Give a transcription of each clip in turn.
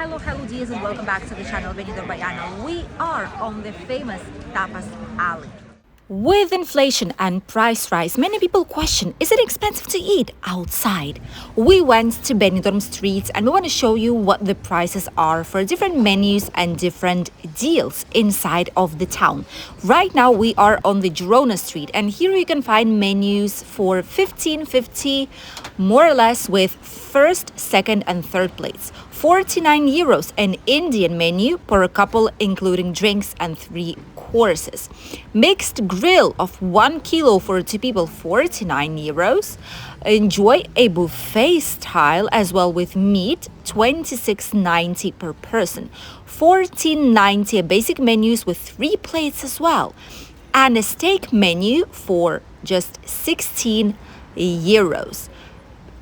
Hello dears, and welcome back to the channel Benidorm Bayana. We are on the famous Tapas Alley. With inflation and price rise, many people question, is it expensive to eat outside? We went to Benidorm streets and we want to show you what the prices are for different menus and different deals inside of the town. Right now we are on the Girona street and here you can find menus for 15.50 more or less with first, second and third plates. 49 euros an Indian menu per a couple including drinks and 3 courses. Mixed grill of 1 kilo for 2 people, 49 euros. Enjoy a buffet style as well with meat, 26.90 per person. 14.90 a basic menus with 3 plates as well. And a steak menu for just 16 euros.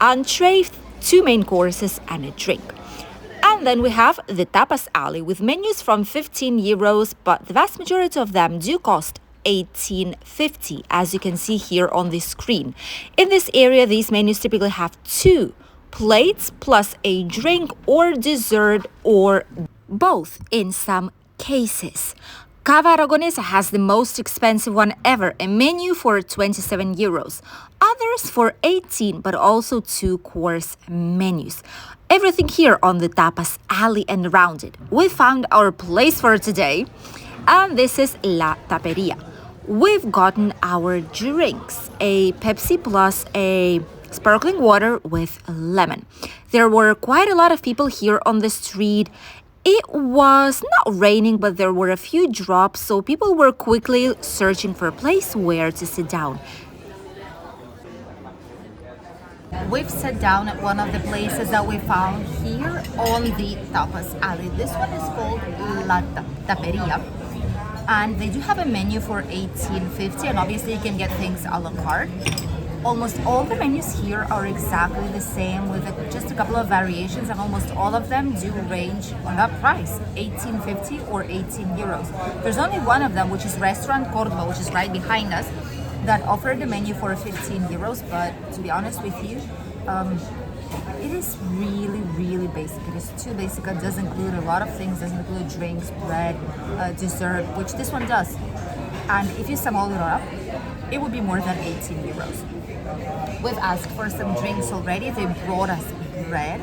Entree, 2 main courses and a drink. And then we have the Tapas Alley with menus from 15 euros, but the vast majority of them do cost 18.50, as you can see here on the screen. In this area, these menus typically have 2 plates plus a drink or dessert or both in some cases. Cava Aragonesa has the most expensive one ever, a menu for 27 euros. Others for 18, but also 2-course menus. Everything here on the Tapas Alley and around it. We found our place for today, and this is La Taperia. We've gotten our drinks, a Pepsi plus a sparkling water with lemon. There were quite a lot of people here on the street. It was not raining, but there were a few drops, so people were quickly searching for a place where to sit down. We've sat down at one of the places that we found here on the Tapas Alley. This one is called La Taperia, and they do have a menu for 18.50, and obviously you can get things a la carte. Almost all the menus here are exactly the same with just a couple of variations, and almost all of them do range on that price, 18.50 or 18 euros. There's only one of them, which is Restaurant Cordoba, which is right behind us, that offered the menu for 15 euros, but to be honest with you, it is really basic. It is too basic. It does include a lot of things, doesn't include drinks, bread, dessert, which this one does. And if you sum all it up, it would be more than 18 euros. We've asked for some drinks already. They brought us bread,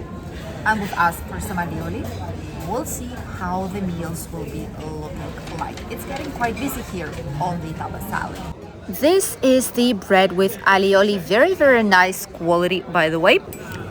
and we've asked for some alioli. We'll see how the meals will be looking like. It's getting quite busy here on the Tapas Alley. This is the bread with alioli, very nice quality by the way.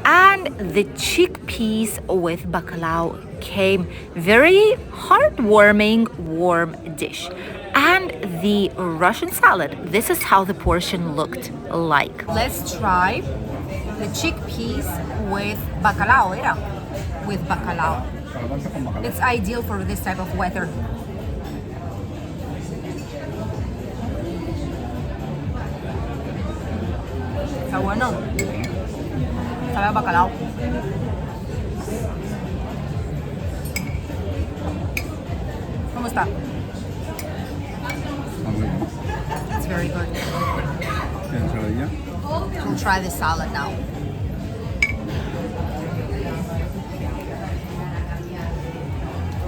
And the chickpeas with bacalao came, very heartwarming, warm dish. And the Russian salad, this is how the portion looked like. Let's try the chickpeas with bacalao, with bacalao. It's ideal for this type of weather. Está bueno. Sabe a bacalao. ¿Cómo está? It's very good. We'll try the salad now.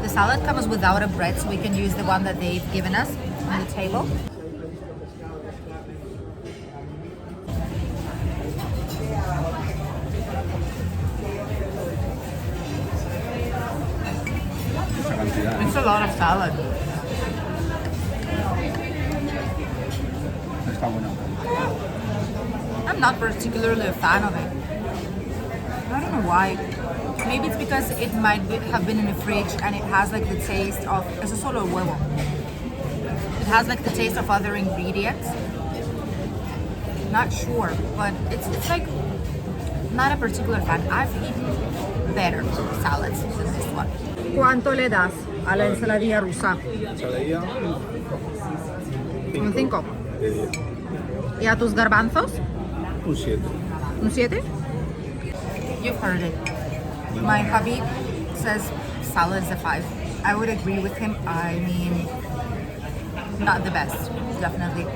The salad comes without a bread, so we can use the one that they've given us on the table. It's a lot of salad. I'm not particularly a fan of it. I don't know why. Maybe it's because it might have been in the fridge and it has like the taste of... It's a solo huevo. It has like the taste of other ingredients. Not sure, but it's like not a particular fan. I've eaten better salads than this one. ¿Cuánto le das a la ensaladilla rusa? Ensaladilla. Un 5. ¿Y a tus garbanzos? Un 7. ¿Un 7? You've heard it. My hubby says salad is a 5. I would agree with him. I mean, not the best, definitely.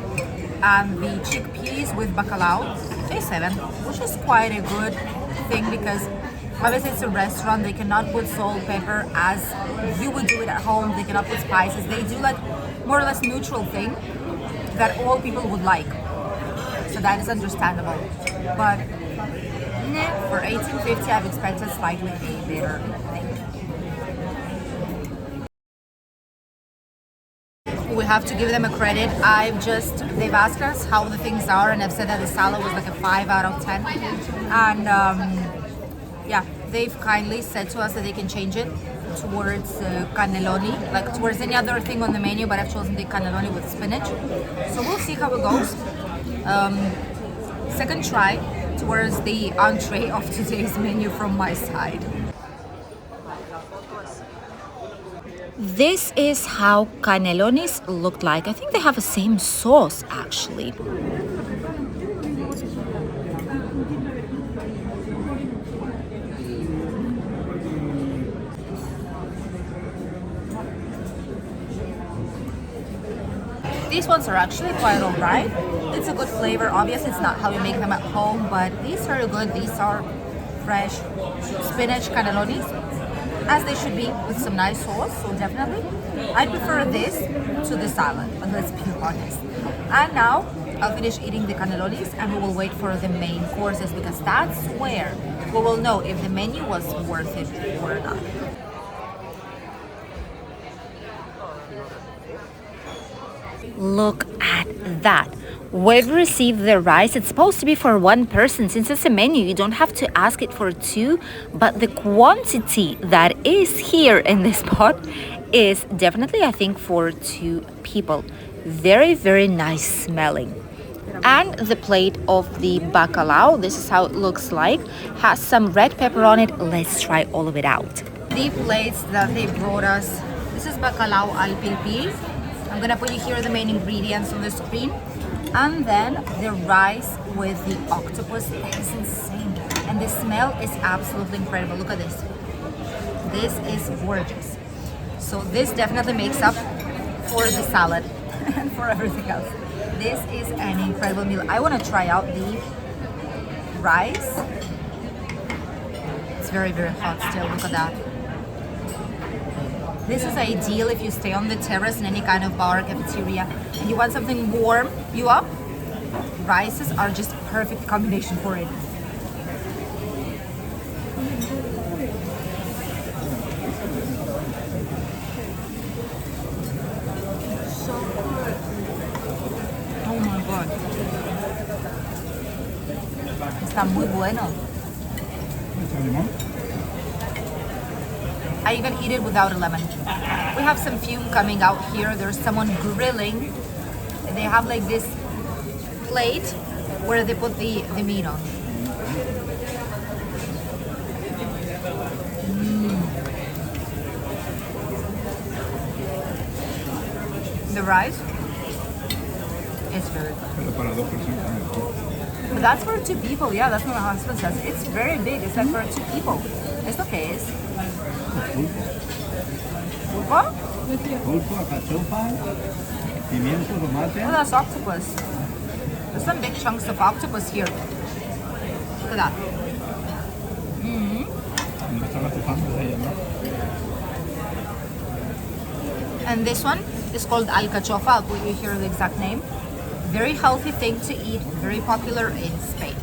And the chickpeas with bacalao, a 7, which is quite a good thing because Obviously, it's a restaurant. They cannot put salt, pepper as you would do it at home. They cannot put spices. They do like more or less neutral thing that all people would like. So that is understandable. But for 1850, I've expected slightly a better thing. We have to give them a credit. They've asked us how the things are, and I've said that the salad was like a 5 out of 10. And yeah, they've kindly said to us that they can change it towards cannelloni, like towards any other thing on the menu, but I've chosen the cannelloni with spinach. So we'll see how it goes. Second try towards the entree of today's menu from my side. This is how cannellonis looked like. I think they have the same sauce actually. These ones are actually quite alright. It's a good flavor. Obviously, it's not how you make them at home, but these are good. These are fresh spinach cannellonis, as they should be, with some nice sauce. So definitely, I prefer this to the salad. And let's be honest. And now I'll finish eating the cannellonis, and we will wait for the main courses because that's where we will know if the menu was worth it or not. Look at that. We've received the rice. It's supposed to be for one person. Since it's a menu, you don't have to ask it for two, but the quantity that is here in this pot is definitely, I think, for two people. Very, very nice smelling. And the plate of the bacalao, this is how it looks like, has some red pepper on it. Let's try all of it out. The plates that they brought us, this is bacalao al pilpil. I'm gonna put you here the main ingredients on the screen. And then the rice with the octopus is insane. And the smell is absolutely incredible. Look at this. This is gorgeous. So this definitely makes up for the salad and for everything else. This is an incredible meal. I wanna try out the rice. It's very, very hot still. Look at that. This is ideal if you stay on the terrace in any kind of bar or cafeteria and you want something warm you up. Rices are just perfect combination for it. So good. Oh my god. Está muy bueno. I even eat it without a lemon. We have some fume coming out here. There's someone grilling. They have like this plate where they put the meat on. The rice is very good. But that's for two people. Yeah, that's what my husband says. It's very big. It's like for two people. ¿Esto qué es? ¿Pulpo? Pulpo, cachofa, pimiento, tomate. Oh, that's octopus. There's some big chunks of octopus here. Look at that. And this one is called alcachofa. I'll put you here the exact name. Very healthy thing to eat. Very popular in Spain.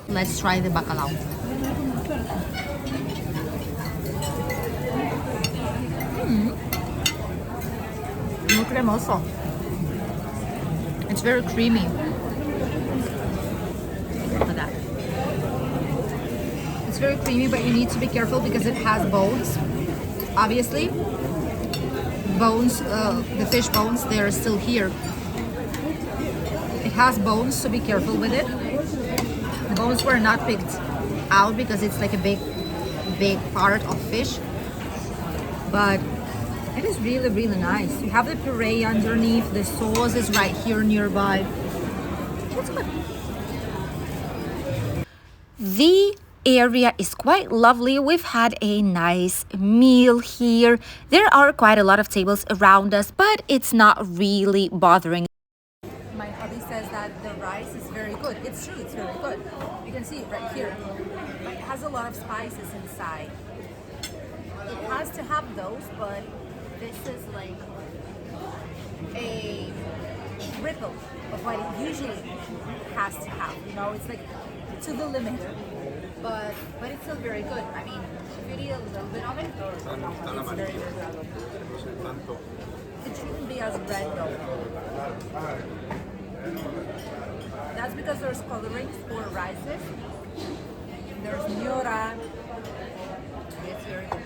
Let's try the bacalao. Muy cremoso. It's very creamy. Look at that. It's very creamy, but you need to be careful because it has bones. Obviously, bones, the fish bones, they are still here. It has bones, so be careful with it. The bones were not picked out because it's like a big part of fish, but it is really, really nice. You have the puree underneath, the sauce is right here nearby. It's good. The area is quite lovely. We've had a nice meal here. There are quite a lot of tables around us, but it's not really bothering. My hubby says that the rice is very good. It's true, it's very good. You can see it right here. It has a lot of spices inside. It has to have those, but this is like a triple of what it usually has to have. You know, it's like to the limit. But it's still very good. I mean, if you eat a little bit of it, it's very, very good. It shouldn't be as red though. That's because there's colorings for rices. There's ñora. It's very good.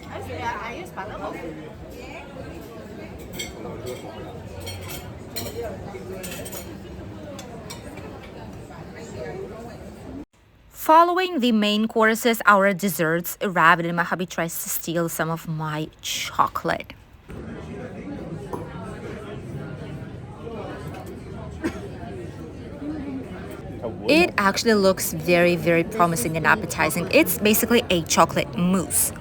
Ahí es paloma. Following the main courses, our desserts arrived and my hubby tries to steal some of my chocolate. It actually looks very, very promising and appetizing. It's basically a chocolate mousse.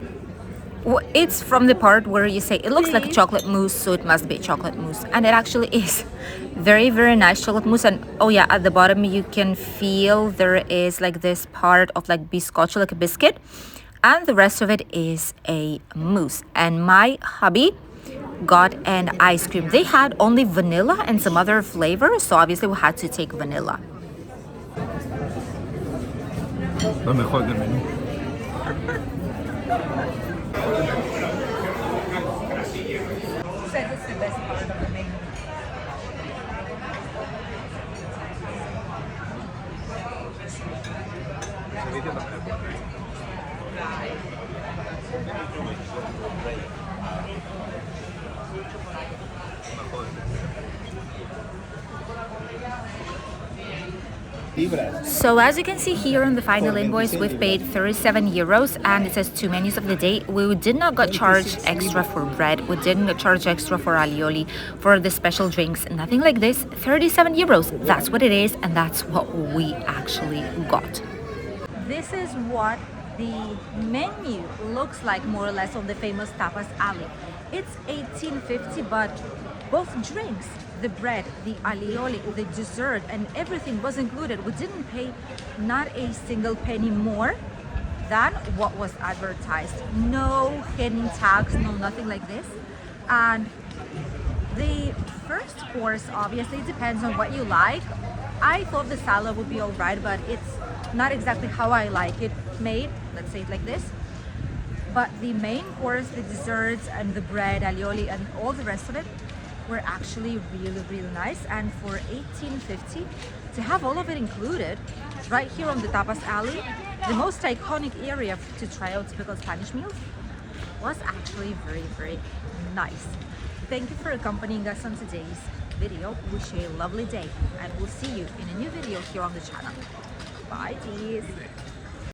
It's from the part where you say it looks like a chocolate mousse, so it must be chocolate mousse, and it actually is. Very, very nice chocolate mousse. And oh yeah, at the bottom you can feel there is like this part of like biscocho, like a biscuit, and the rest of it is a mousse. And my hubby got an ice cream. They had only vanilla and some other flavors, so obviously we had to take vanilla. Lo mejor del menú. Said it's the best part of the menu. So as you can see here on the final invoice, we've paid 37 euros and it says 2 menus of the day. We did not get charged extra for bread. We didn't get charged extra for alioli, for the special drinks, nothing like this. 37 euros, that's what it is, and that's what we actually got. This is what the menu looks like more or less on the famous Tapas Alley. It's 18.50, but both drinks, the bread, the alioli, the dessert, and everything was included. We didn't pay not a single penny more than what was advertised. No hidden tax, no nothing like this. And the first course obviously depends on what you like. I thought the salad would be all right, but it's not exactly how I like it made. Let's say it like this. But the main course, the desserts and the bread, alioli, and all the rest of it were actually really, really nice. And for 18.50, to have all of it included, right here on the Tapas Alley, the most iconic area to try out typical Spanish meals, was actually very, very nice. Thank you for accompanying us on today's video. Wish you a lovely day, and we'll see you in a new video here on the channel. Bye, teas.